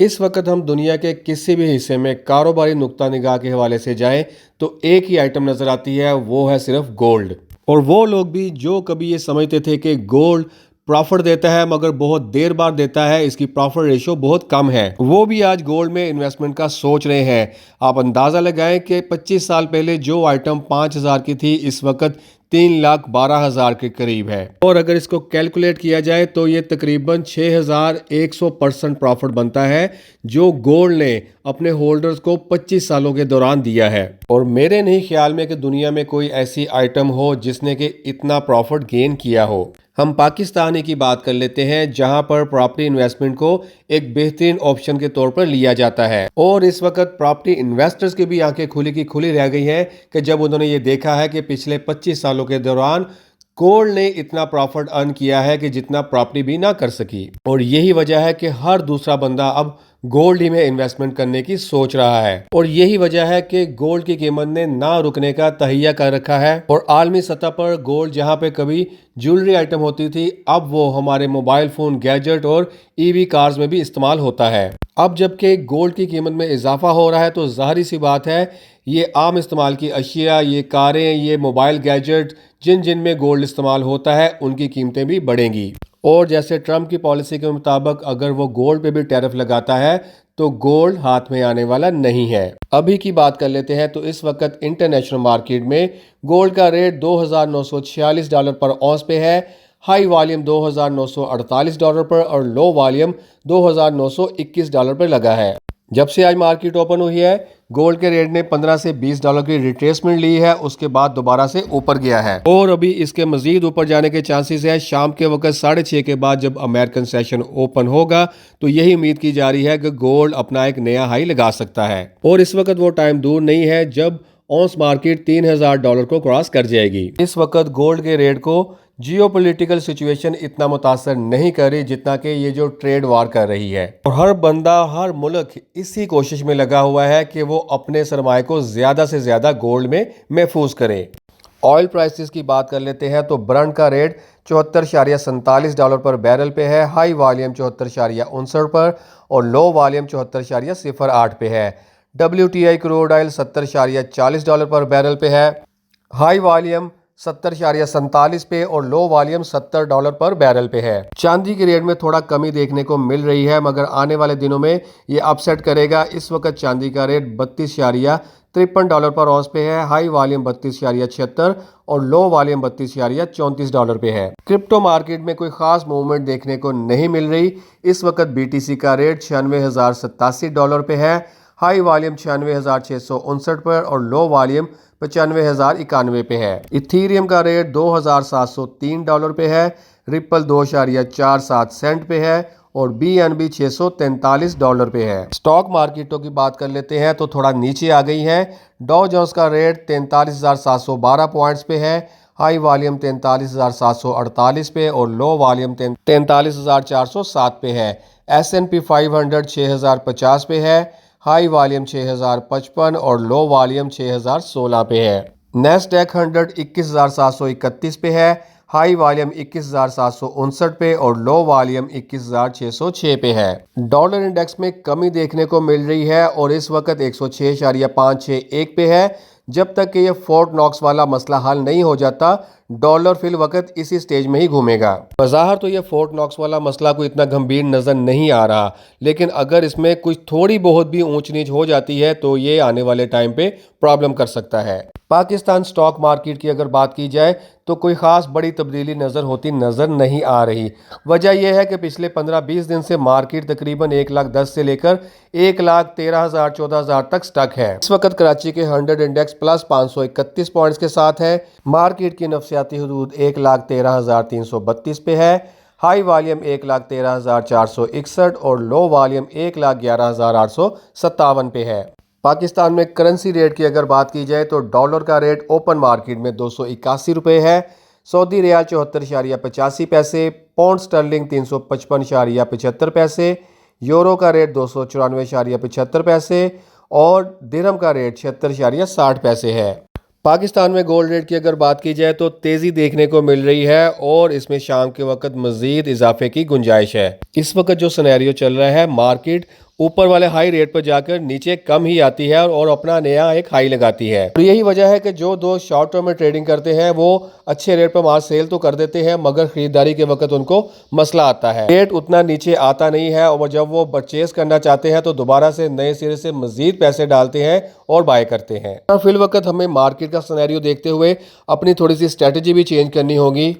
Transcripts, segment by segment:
इस वक्त हम दुनिया के किसी भी हिस्से में कारोबारी नुक्ता निगाह के हवाले से जाएं तो एक ही आइटम नजर आती है, वो है सिर्फ गोल्ड। और वो लोग भी जो कभी ये समझते थे कि गोल्ड प्रॉफिट देता है मगर बहुत देर बाद देता है, इसकी प्रॉफिट रेशो बहुत कम है, वो भी आज गोल्ड में इन्वेस्टमेंट का सोच रहे हैं। आप अंदाजा लगाएं कि 25 साल पहले जो आइटम 5,000 की थी इस वक्त 3,12,000 के करीब है। और अगर इसको कैलकुलेट किया जाए तो ये तकरीबन 6,100% प्रॉफिट बनता है जो गोल्ड ने अपने होल्डर्स को 25 सालों के दौरान दिया है। और मेरे नहीं ख्याल में कि दुनिया में कोई ऐसी आइटम हो जिसने कि इतना प्रॉफिट गेन किया हो। हम पाकिस्तान ही की बात कर लेते हैं जहां पर प्रॉपर्टी इन्वेस्टमेंट को एक बेहतरीन ऑप्शन के तौर पर लिया जाता है। और इस वक्त प्रॉपर्टी इन्वेस्टर्स की भी आंखें खुली की खुली रह गई हैं कि जब उन्होंने ये देखा है कि पिछले 25 सालों के दौरान गोल्ड ने इतना प्रॉफिट अर्न किया है कि जितना प्रॉपर्टी भी ना कर सकी। और यही वजह है कि हर दूसरा बंदा अब गोल्ड ही में इन्वेस्टमेंट करने की सोच रहा है। और यही वजह है कि गोल्ड की कीमत ने ना रुकने का तहैया कर रखा है। और आलमी सतह पर गोल्ड जहां पे कभी ज्वेलरी आइटम होती थी, अब वो हमारे मोबाइल फोन, गैजेट और ईवी कार्स में भी इस्तेमाल होता है। अब जबकि गोल्ड की कीमत में इजाफा हो रहा है तो जाहिर सी बात है ये आम इस्तेमाल की अशिया, ये कारें, ये मोबाइल गैजेट जिन जिन में गोल्ड इस्तेमाल होता है उनकी कीमतें भी बढ़ेंगी। और जैसे ट्रंप की पॉलिसी के मुताबिक अगर वो गोल्ड पे भी टैरिफ लगाता है तो गोल्ड हाथ में आने वाला नहीं है। अभी की बात कर लेते हैं तो इस वक्त इंटरनेशनल मार्केट में गोल्ड का रेट $2,946 पर औंस पे है। हाई वॉल्यूम $2,948 पर और लो वॉल्यूम $2,921 पर लगा है। जब से आज मार्केट ओपन हुई है गोल्ड के रेट ने $15 से $20 की रिट्रेसमेंट ली है, उसके बाद दोबारा से ऊपर गया है और अभी इसके मजीद ऊपर जाने के चांसेस है। शाम के वक्त 6:30 के बाद जब अमेरिकन सेशन ओपन होगा तो यही उम्मीद की जा रही है कि गोल्ड अपना एक नया हाई लगा सकता है। और इस वक्त वो टाइम दूर नहीं है जब ऑन्स मार्केट $3,000 को क्रॉस कर जाएगी। इस वक्त गोल्ड के रेट को जियोपॉलिटिकल सिचुएशन इतना मुतासर नहीं कर रही जितना कि ये जो ट्रेड वार कर रही है। और हर बंदा, हर मुल्क इसी कोशिश में लगा हुआ है कि वो अपने सरमाए को ज्यादा से ज्यादा गोल्ड में महफूज करे। ऑयल प्राइसेस की बात कर लेते हैं तो ब्रेंट का रेट $74.47 पर बैरल पे है। हाई वॉल्यूम 74.59 पर और लो वॉल्यूम 74.08 पे है। WTI क्रूड ऑयल $70.40 पर बैरल पे है। हाई वॉल्यूम 70.47 पे और लो वॉल्यूम $70 पर बैरल पे है। चांदी के रेट में थोड़ा कमी देखने को मिल रही है मगर आने वाले दिनों में ये अपसेट करेगा। इस वक्त चांदी का रेट $32.53 पर औंस पे है। हाई वॉल्यूम 32.76 और लो वॉल्यूम $32.34 पे है। क्रिप्टो मार्केट में कोई खास मूवमेंट देखने को नहीं मिल रही। इस वक्त BTC का रेट $96,087 पे है। हाई वॉल्यूम 96,659 पर और लो वॉल्यूम 95,091 पे है। इथीरियम का रेट $2,703 पे है। रिपल 2.47 सेंट पे है और BNB $643 पे है। स्टॉक मार्केटों की बात कर लेते हैं तो थोड़ा नीचे आ गई है। डॉ जोन्स का रेट 43,712 पॉइंट्स पे है। हाई वॉल्यूम 43,748 पे और लो वॉल्यूम 43,407 पे है। S&P 500 6,050 पे है। हाई वॉल्यूम 6,055 और लो वॉल्यूम 6,016 पे है। नेस्डैक 100 21,731 पे है। हाई वॉल्यूम 21,759 पे और लो वॉल्यूम 21,606 पे है। डॉलर इंडेक्स में कमी देखने को मिल रही है और इस वक्त 106.561 पे है। जब तक कि ये फोर्ट नॉक्स वाला मसला हल नहीं हो जाता डॉलर फिल वक्त इसी स्टेज में ही घूमेगा। बज़ाहिर तो ये फोर्ट नॉक्स वाला मसला कोई इतना गंभीर नजर नहीं आ रहा, लेकिन अगर इसमें कुछ थोड़ी बहुत भी ऊंच नीच हो जाती है तो ये आने वाले टाइम पे प्रॉब्लम कर सकता है। पाकिस्तान स्टॉक मार्केट की अगर बात की जाए तो कोई खास बड़ी तब्दीली नजर नहीं आ रही। वजह यह है कि पिछले 15-20 दिन से मार्केट तकरीबन 1,10,000 से लेकर 1,13,000 14,000 तक स्टक है। इस वक्त कराची के 100 इंडेक्स प्लस 531 पॉइंट्स के साथ है। मार्केट की नफसियाती हदूद 1,13,332 पे है। हाई वॉल्यूम 1,13,461 और लो वॉल्यूम 1,11,857 पे है। पाकिस्तान में करेंसी रेट की अगर बात की जाए तो डॉलर का रेट ओपन मार्केट में 281 रुपये है। सऊदी रियाल 74.85 पैसे, पाउंड स्टर्लिंग 355.75 पैसे, यूरो का रेट 294.75 पैसे और दिरहम का रेट 76.60 पैसे है। पाकिस्तान में गोल्ड रेट की अगर बात की जाए तो तेजी देखने को मिल रही है और इसमें शाम के वक्त मजीद इजाफे की गुंजाइश है। इस वक्त जो सिनेरियो चल रहा है मार्केट ऊपर वाले हाई रेट पर जाकर नीचे कम ही आती है और अपना नया एक हाई लगाती है। और यही वजह है कि जो दोस्त शॉर्ट टर्म में ट्रेडिंग करते हैं वो अच्छे रेट पर माल सेल तो कर देते हैं, मगर खरीदारी के वक्त उनको मसला आता है, रेट उतना नीचे आता नहीं है और जब वो परचेज करना चाहते हैं तो दोबारा से नए सिरे से मजीद पैसे डालते हैं और बाय करते हैं। फिल वक्त हमें मार्केट का सिनेरियो देखते हुए अपनी थोड़ी सी स्ट्रेटेजी भी चेंज करनी होगी।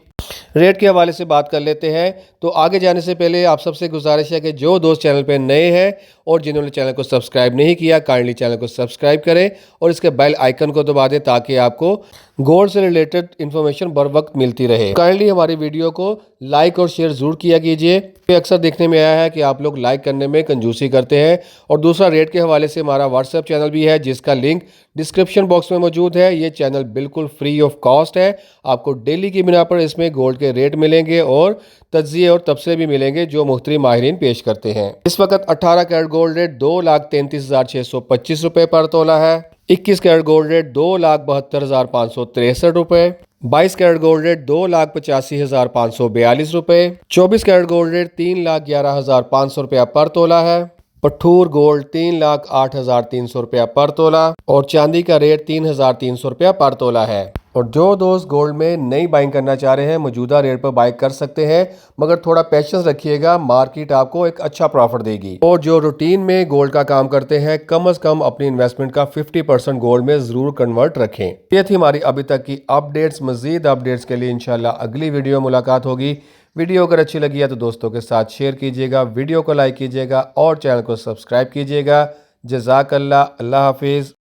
रेट के हवाले से बात कर लेते हैं। तो आगे जाने से पहले आप सबसे गुजारिश है कि जो दोस्त चैनल पे नए हैं और जिन्होंने चैनल को सब्सक्राइब नहीं किया, काइंडली चैनल को सब्सक्राइब करें और इसके बेल आइकन को दबा दें ताकि आपको गोल्ड से रिलेटेड इन्फॉर्मेशन बर वक्त मिलती रहे। काइंडली हमारी वीडियो को लाइक और शेयर जरूर किया कीजिए। अक्सर देखने में आया है कि आप लोग लाइक करने में कंजूसी करते हैं। और दूसरा, रेट के हवाले से हमारा व्हाट्सएप चैनल भी है जिसका लिंक डिस्क्रिप्शन बॉक्स में मौजूद है। ये चैनल बिल्कुल फ्री ऑफ कॉस्ट है। आपको डेली की बिना पर इसमें गोल्ड के रेट मिलेंगे और तज्जिए और तबसरे भी मिलेंगे जो मुख्तलिफ माहिरीन पेश करते हैं। इस वक्त 18 कैरेट गोल्ड रेट 2,33,625 रुपए पर तोला है। 21 कैरेट गोल्ड रेट 2,72,563 रुपए। 22 कैरेट गोल्ड रेट 2,85,542 रुपए। 24 कैरेट गोल्ड रेट 3,11,500 रुपया पर तोला है। पठूर गोल्ड 3,08,300 रुपया पर तोला और चांदी का रेट 3,300 रुपया पर तोला है। और जो दोस्त गोल्ड में नई बाइंग करना चाह रहे हैं मौजूदा रेट पर बाइक कर सकते हैं, मगर थोड़ा पेशेंस रखिएगा, मार्केट आपको एक अच्छा प्रॉफिट देगी। और जो रूटीन में गोल्ड का काम करते हैं कम से कम अपनी इन्वेस्टमेंट का 50% गोल्ड में जरूर कन्वर्ट रखें। ये थी हमारी अभी तक की अपडेट्स। मजीद अपडेट्स के लिए इंशाल्लाह अगली वीडियो मुलाकात होगी। वीडियो अगर अच्छी लगी है तो दोस्तों के साथ शेयर कीजिएगा, वीडियो को लाइक कीजिएगा और चैनल को सब्सक्राइब कीजिएगा। जज़ाकल्लाह, अल्लाह हाफिज़।